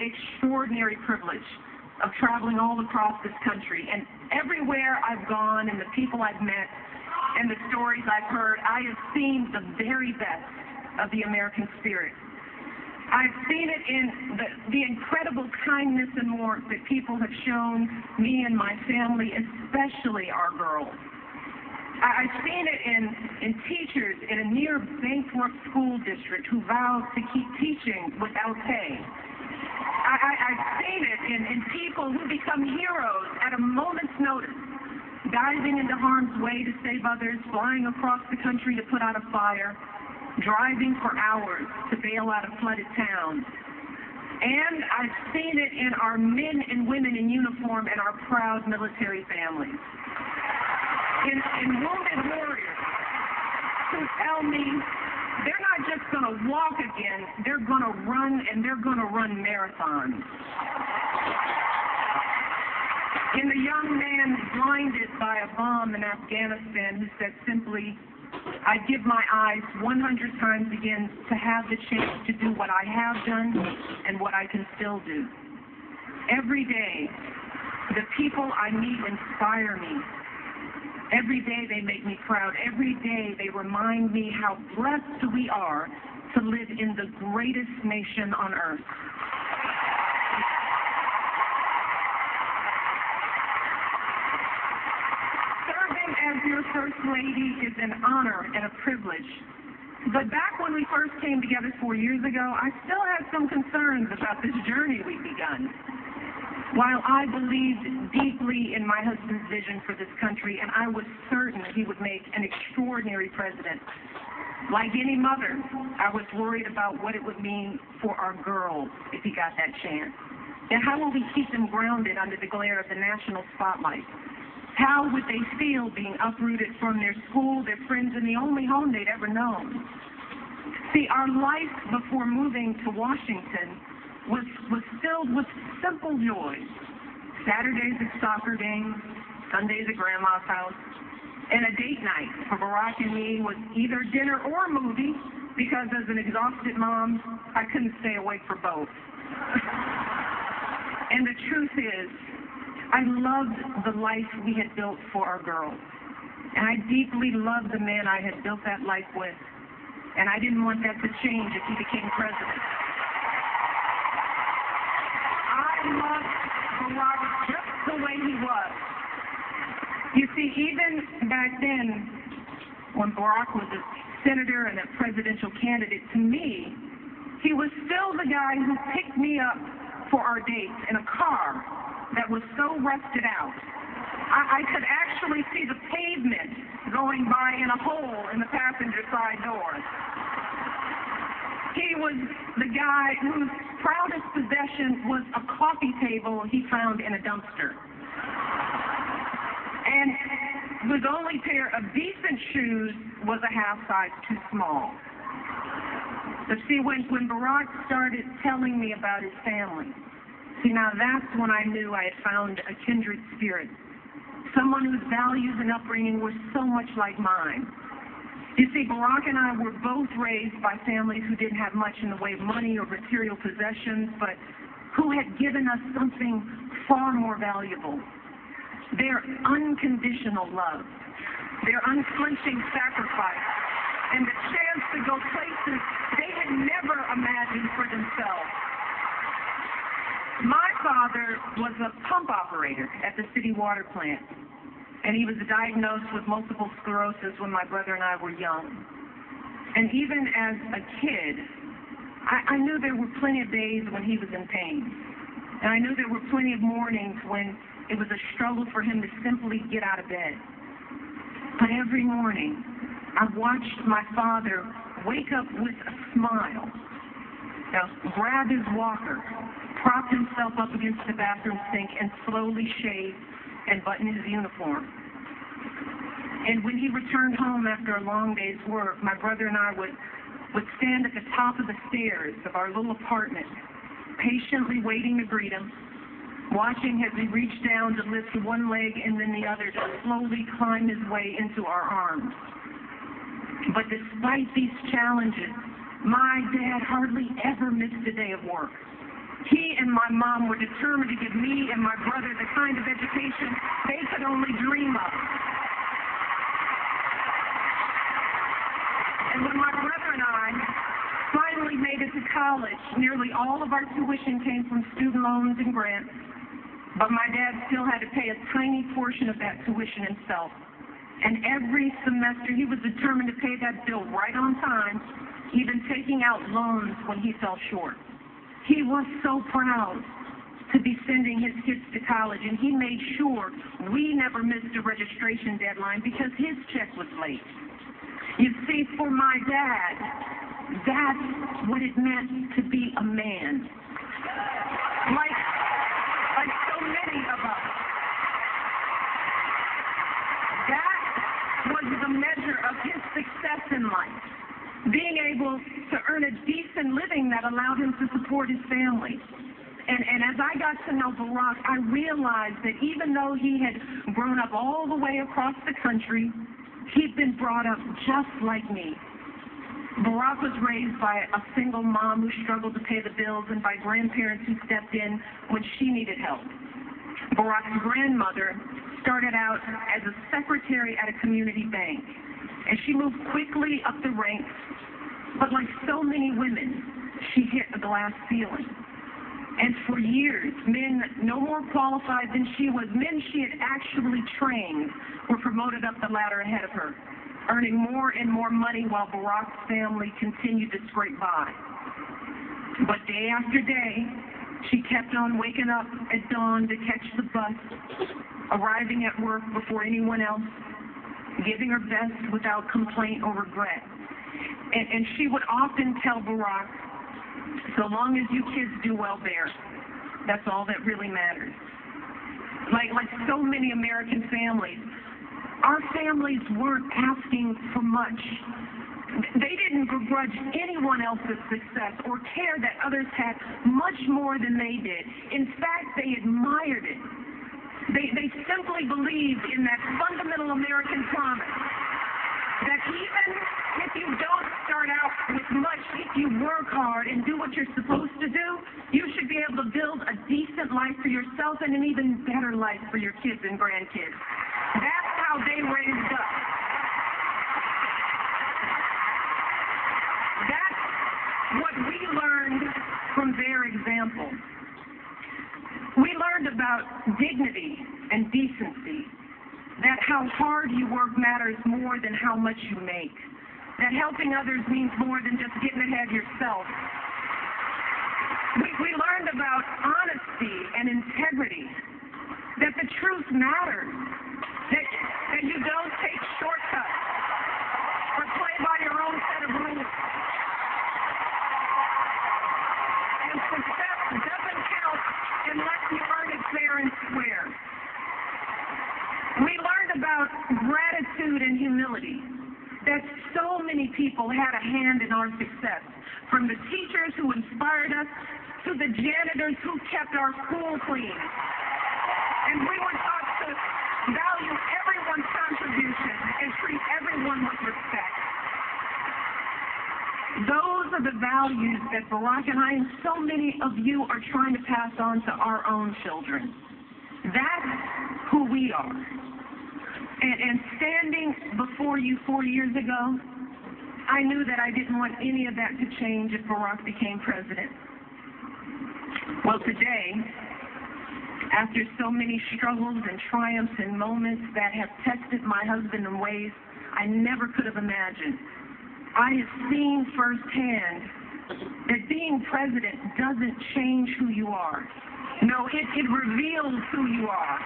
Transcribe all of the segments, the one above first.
extraordinary privilege of traveling all across this country. And everywhere I've gone and the people I've met and the stories I've heard, I have seen the very best of the American spirit. I've seen it in the incredible kindness and warmth that people have shown me and my family, especially our girls. I've seen it in teachers in a near bankrupt school district who vowed to keep teaching without pay. I've seen it in people who become heroes at a moment's notice, diving into harm's way to save others, flying across the country to put out a fire, driving for hours to bail out a flooded town. And I've seen it in our men and women in uniform and our proud military families. In wounded warriors who tell me they're not just going to walk again, they're going to run, and they're going to run marathons. In the young man blinded by a bomb in Afghanistan who said simply, "I'd give my eyes 100 times again to have the chance to do what I have done and what I can still do." Every day, the people I meet inspire me. Every day they make me proud. Every day they remind me how blessed we are to live in the greatest nation on earth. Serving as your First Lady is an honor and a privilege. But back when we first came together 4 years ago, I still had some concerns about this journey we've begun. While I believed deeply in my husband's vision for this country, and I was certain he would make an extraordinary president, like any mother, I was worried about what it would mean for our girls if he got that chance. And how will we keep them grounded under the glare of the national spotlight? How would they feel being uprooted from their school, their friends, and the only home they'd ever known? See, our life before moving to Washington was filled with simple joys. Saturdays at soccer games, Sundays at Grandma's house, and a date night for Barack and me was either dinner or a movie, because as an exhausted mom, I couldn't stay awake for both. And the truth is, I loved the life we had built for our girls. And I deeply loved the man I had built that life with. And I didn't want that to change if he became president. I loved Barack just the way he was. You see, even back then, when Barack was a senator and a presidential candidate, to me, he was still the guy who picked me up for our dates in a car that was so rusted out. I could actually see the pavement going by in a hole in the passenger side door. He was the guy whose proudest possession was a coffee table he found in a dumpster. And his only pair of decent shoes was a half size too small. But see, when Barack started telling me about his family, see, now that's when I knew I had found a kindred spirit, someone whose values and upbringing were so much like mine. You see, Barack and I were both raised by families who didn't have much in the way of money or material possessions, but who had given us something far more valuable: their unconditional love, their unflinching sacrifice, and the chance to go places they had never imagined for themselves. My father was a pump operator at the city water plant, and he was diagnosed with multiple sclerosis when my brother and I were young. And even as a kid, I knew there were plenty of days when he was in pain. And I knew there were plenty of mornings when it was a struggle for him to simply get out of bed. But every morning, I watched my father wake up with a smile, grab his walker, prop himself up against the bathroom sink, and slowly shave and button his uniform. And when he returned home after a long day's work, my brother and I would stand at the top of the stairs of our little apartment, patiently waiting to greet him, watching as he reached down to lift one leg and then the other to slowly climb his way into our arms. But despite these challenges, my dad hardly ever missed a day of work. He and my mom were determined to give me and my brother the kind of education they could only dream of. And when my brother and I finally made it to college, nearly all of our tuition came from student loans and grants, but my dad still had to pay a tiny portion of that tuition himself. And every semester he was determined to pay that bill right on time, even taking out loans when he fell short. He was so proud to be sending his kids to college, and he made sure we never missed a registration deadline because his check was late. You see, for my dad, that's what it meant to be a man. Like so many of us. That was the measure of his success in life. Being able to earn a decent living that allowed him to support his family. And as I got to know Barack, I realized that even though he had grown up all the way across the country, he'd been brought up just like me. Barack was raised by a single mom who struggled to pay the bills and by grandparents who stepped in when she needed help. Barack's grandmother started out as a secretary at a community bank, and she moved quickly up the ranks, but like so many women, she hit a glass ceiling. And for years, men no more qualified than she was, men she had actually trained, were promoted up the ladder ahead of her, earning more and more money while Barack's family continued to scrape by. But day after day, she kept on waking up at dawn to catch the bus, arriving at work before anyone else, giving her best without complaint or regret. And she would often tell Barack, so long as you kids do well there, that's all that really matters. Like so many American families, our families weren't asking for much. They didn't begrudge anyone else's success or care that others had much more than they did. In fact, they admired it. They simply believed in that fundamental American promise that even if you don't start out with much, if you work hard and do what you're supposed to do, you should be able to build a decent life for yourself and an even better life for your kids and grandkids. That's how they raised us. That's what we learned from their example. We learned about dignity and decency, that how hard you work matters more than how much you make, that helping others means more than just getting ahead yourself. We learned about honesty and integrity, that the truth matters, that you don't take shortcuts or play by your own set of rules. And success doesn't count unless you earn it fair and square. We learned about gratitude and humility, that so many people had a hand in our success, from the teachers who inspired us to the janitors who kept our school clean. And we were taught to value everyone's contribution and treat everyone with respect. Those are the values that Barack and I and so many of you are trying to pass on to our own children. That's who we are. And standing before you 4 years ago, I knew that I didn't want any of that to change if Barack became president. Well, today, after so many struggles and triumphs and moments that have tested my husband in ways I never could have imagined, I have seen firsthand that being president doesn't change who you are. No, it reveals who you are.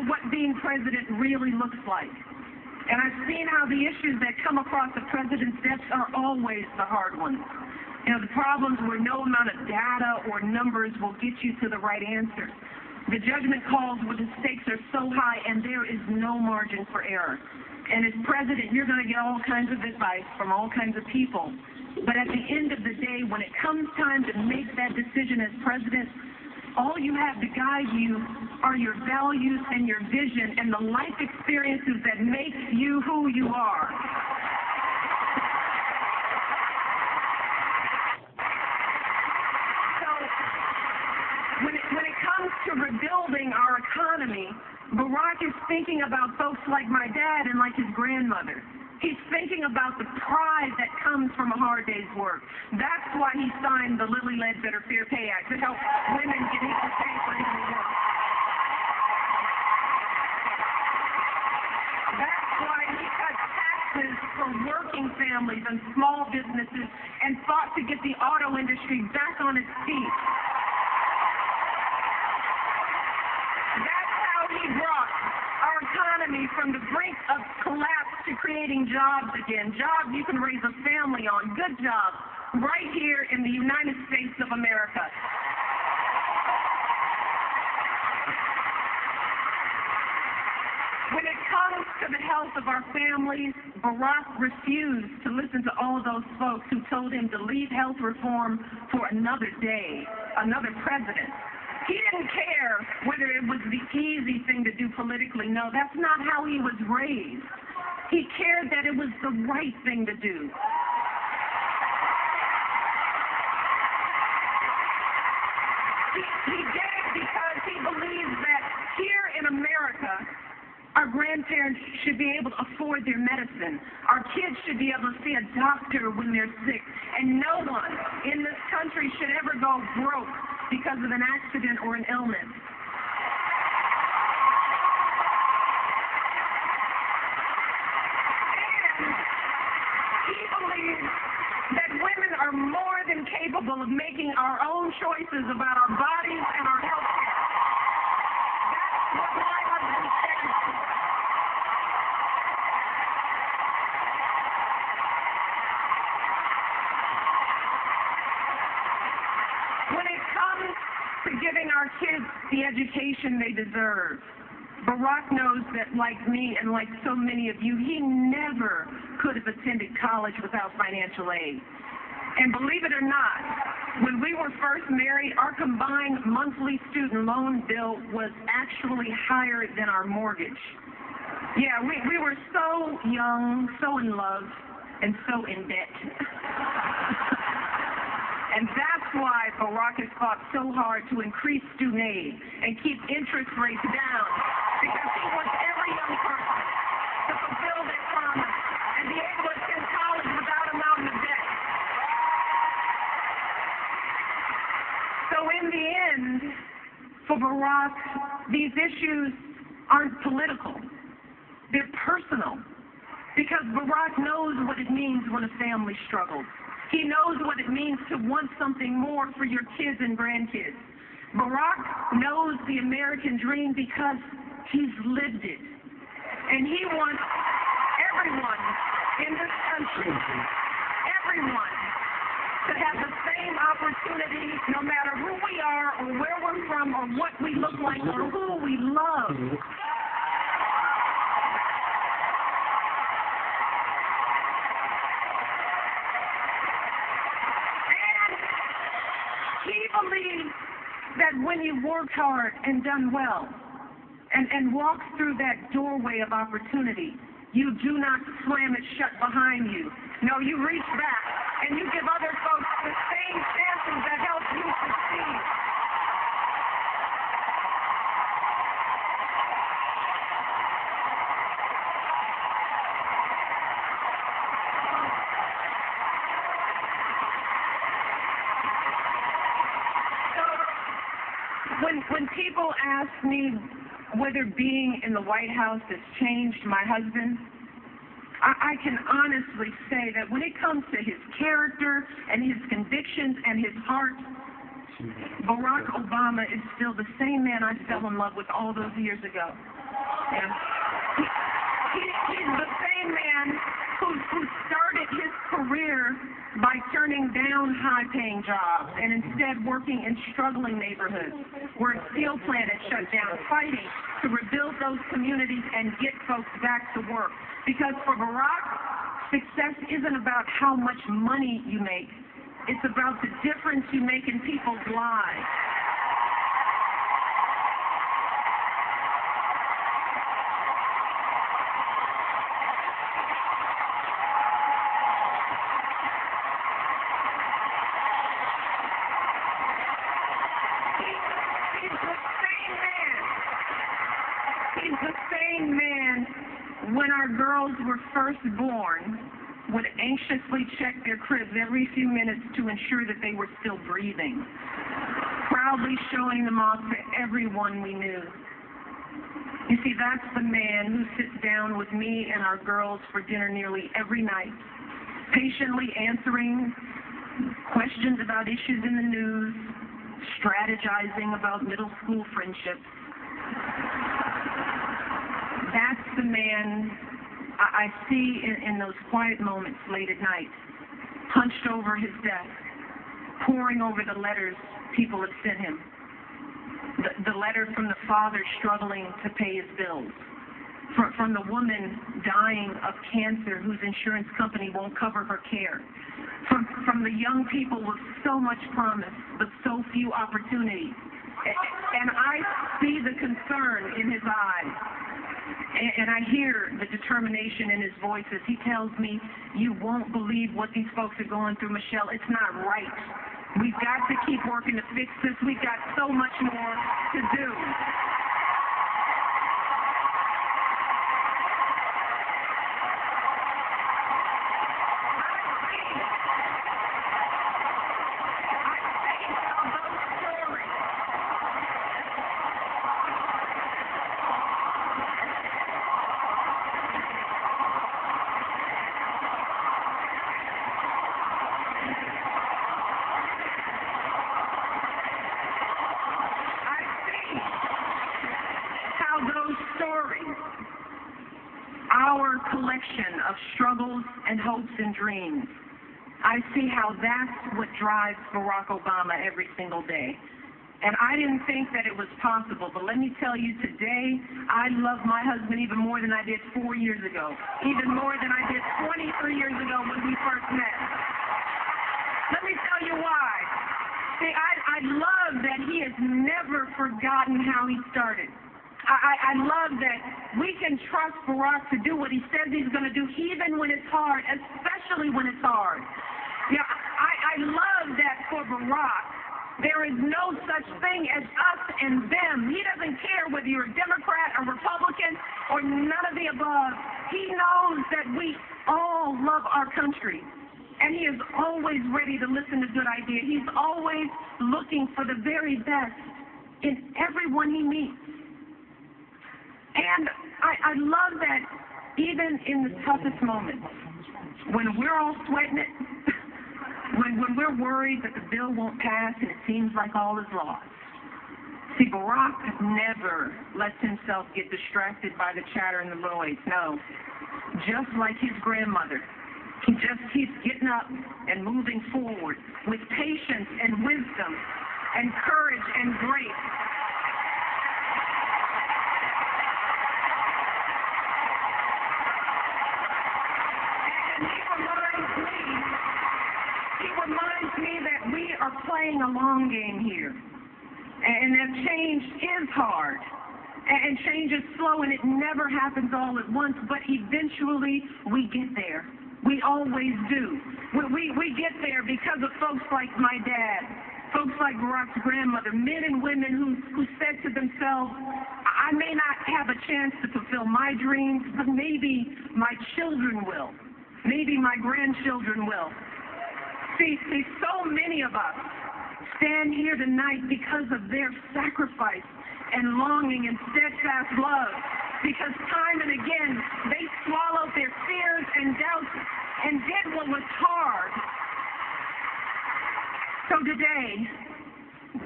What being president really looks like. And I've seen how the issues that come across the president's desk are always the hard ones. You know, the problems where no amount of data or numbers will get you to the right answer. The judgment calls where the stakes are so high and there is no margin for error. And as president, you're going to get all kinds of advice from all kinds of people. But at the end of the day, when it comes time to make that decision as president, all you have to guide you are your values and your vision and the life experiences that make you who you are. So when it comes to rebuilding our economy, Barack is thinking about folks like my dad and like his grandmother. He's thinking about the pride that comes from a hard day's work. That's why he signed the Lilly Ledbetter Fair Pay Act to help women get equal pay for equal work. That's why he cut taxes for working families and small businesses and fought to get the auto industry back on its feet. That's how he brought our economy from the brink of collapse to creating jobs again. Jobs you can raise a family on. Good jobs. Right here in the United States of America. When it comes to the health of our families, Barack refused to listen to all those folks who told him to leave health reform for another day, another president. He didn't care whether it was the easy thing to do politically. No, that's not how he was raised. He cared that it was the right thing to do. He did it because he believes that here in America, our grandparents should be able to afford their medicine. Our kids should be able to see a doctor when they're sick. And no one in this country should ever go broke because of an accident or an illness. And he believes that women are more than capable of making our own choices about our bodies and our health care. That's what my husband stands for. When it comes to giving our kids the education they deserve, Barack knows that, like me and like so many of you, he never could have attended college without financial aid. And believe it or not, when we were first married, our combined monthly student loan bill was actually higher than our mortgage. Yeah, we were so young, so in love, and so in debt. And that's why Barack has fought so hard to increase student aid and keep interest rates down, because he wants every young person to fulfill their promise and be able to attend college without a mountain of debt. So in the end, for Barack, these issues aren't political. They're personal, because Barack knows what it means when a family struggles. He knows what it means to want something more for your kids and grandkids. Barack knows the American dream because he's lived it. And he wants everyone in this country, everyone, to have the same opportunity no matter who we are or where we're from or what we look like or who we love. He believes that when you work hard and done well and walk through that doorway of opportunity, you do not slam it shut behind you. No, you reach back and you give other folks the same chances that help you succeed. When people ask me whether being in the White House has changed my husband, I can honestly say that when it comes to his character and his convictions and his heart, Barack Obama is still the same man I fell in love with all those years ago. Yeah. He's the same man who started his career by turning down high-paying jobs and instead working in struggling neighborhoods where a steel plant had shut down, fighting to rebuild those communities and get folks back to work. Because for Barack, success isn't about how much money you make. It's about the difference you make in people's lives. He's the same man when our girls were first born would anxiously check their cribs every few minutes to ensure that they were still breathing, proudly showing them off to everyone we knew. You see, that's the man who sits down with me and our girls for dinner nearly every night, patiently answering questions about issues in the news, strategizing about middle school friendships. That's the man I see in those quiet moments late at night, hunched over his desk, poring over the letters people have sent him. The letter from the father struggling to pay his bills, from the woman dying of cancer whose insurance company won't cover her care, from the young people with so much promise but so few opportunities. And I see the concern in his eyes. And I hear the determination in his voice as he tells me, "You won't believe what these folks are going through, Michelle. It's not right. We've got to keep working to fix this. We've got so much more to do." Our collection of struggles and hopes and dreams. I see how that's what drives Barack Obama every single day. And I didn't think that it was possible, but let me tell you today, I love my husband even more than I did 4 years ago, even more than I did 23 years ago when we first met. Let me tell you why. See, I love that he has never forgotten how he started. I love that we can trust Barack to do what he says he's going to do, even when it's hard, especially when it's hard. Yeah, I love that for Barack, there is no such thing as us and them. He doesn't care whether you're a Democrat or Republican or none of the above. He knows that we all love our country. And he is always ready to listen to good ideas. He's always looking for the very best in everyone he meets. And I love that even in the toughest moments, when we're all sweating it, when we're worried that the bill won't pass and it seems like all is lost. See, Barack never lets himself get distracted by the chatter and the noise. No. Just like his grandmother, he just keeps getting up and moving forward with patience and wisdom and courage and grace. He reminds me that we are playing a long game here, and that change is hard, and change is slow, and it never happens all at once, but eventually we get there. We always do. We get there because of folks like my dad, folks like Barack's grandmother, men and women who said to themselves, I may not have a chance to fulfill my dreams, but maybe my children will. Maybe my grandchildren will. See, so many of us stand here tonight because of their sacrifice and longing and steadfast love. Because time and again, they swallowed their fears and doubts and did what was hard. So today,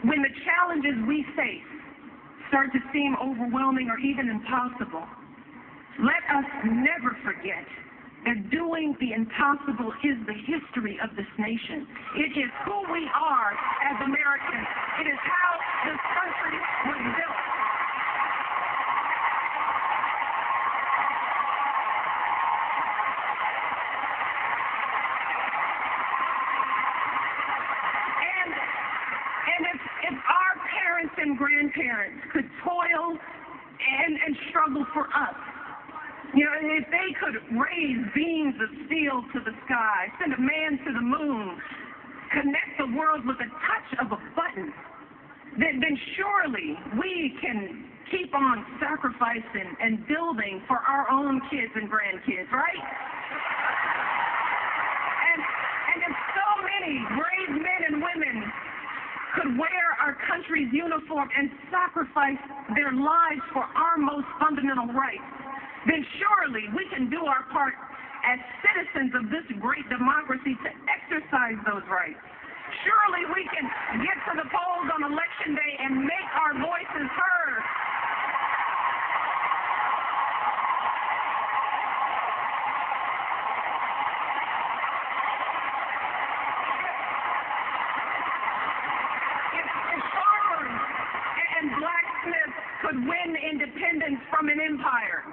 when the challenges we face start to seem overwhelming or even impossible, Let us never forget that doing the impossible is the history of this nation. It is who we are as Americans. It is how this country was built. And if our parents and grandparents could toil and struggle for us, you know, if they could raise beams of steel to the sky, send a man to the moon, connect the world with a touch of a button, then surely we can keep on sacrificing and building for our own kids and grandkids, right? And if so many brave men and women could wear our country's uniform and sacrifice their lives for our most fundamental rights, then surely we can do our part as citizens of this great democracy to exercise those rights. Surely we can get to the polls on Election Day and make our voices heard. If farmers and blacksmiths could win independence from an empire,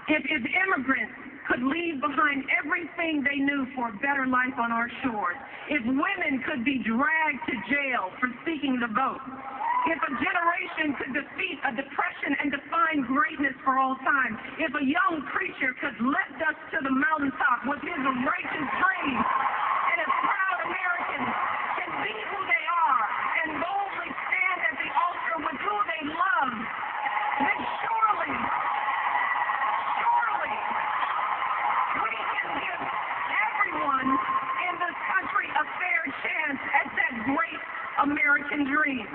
if immigrants could leave behind everything they knew for a better life on our shores, if women could be dragged to jail for seeking the vote, if a generation could defeat a depression and define greatness for all time, if a young preacher could lift us to the mountaintop with his righteous praise, and if proud Americans can be who they are and boldly stand at the altar with who they love, then surely we can give everyone in this country a fair chance at that great American dream.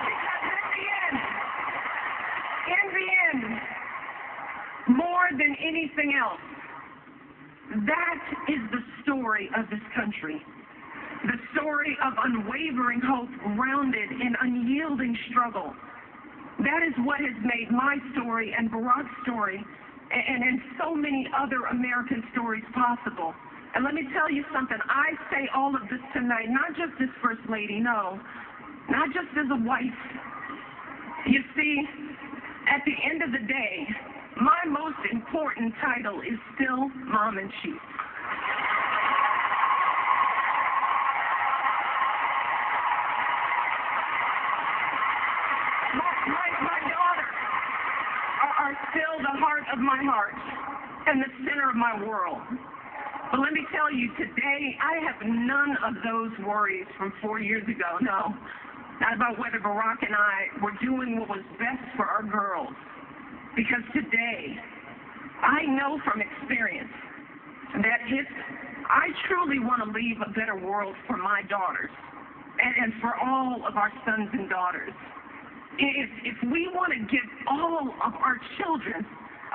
Because in the end, more than anything else, that is the story of this country. The story of unwavering hope grounded in unyielding struggle. That is what has made my story and Barack's story and so many other American stories possible. And let me tell you something. I say all of this tonight, not just as First Lady, no. Not just as a wife. You see, at the end of the day, my most important title is still Mom-in-Chief. My daughters are still the heart of my heart and the center of my world. But let me tell you, today I have none of those worries from 4 years ago, no. Not about whether Barack and I were doing what was best for our girls. Because today, I know from experience that if I truly want to leave a better world for my daughters and for all of our sons and daughters, if we want to give all of our children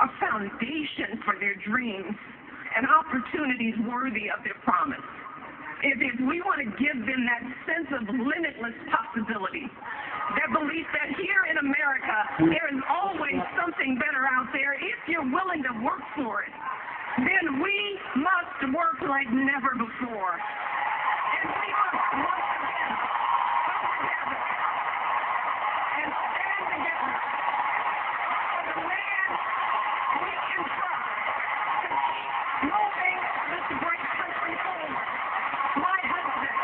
a foundation for their dreams and opportunities worthy of their promise, if we want to give them that sense of limitless possibility, that belief that here in America there is always something better out there if you're willing to work for it, then we must work like never before. And we must once again come together and stand together for the man we can trust to keep moving this great country forward. My husband,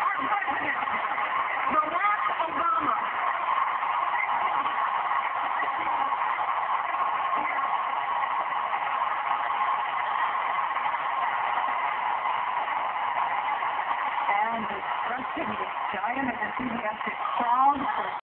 our president, Barack Obama. And expressing this giant and enthusiastic crowd for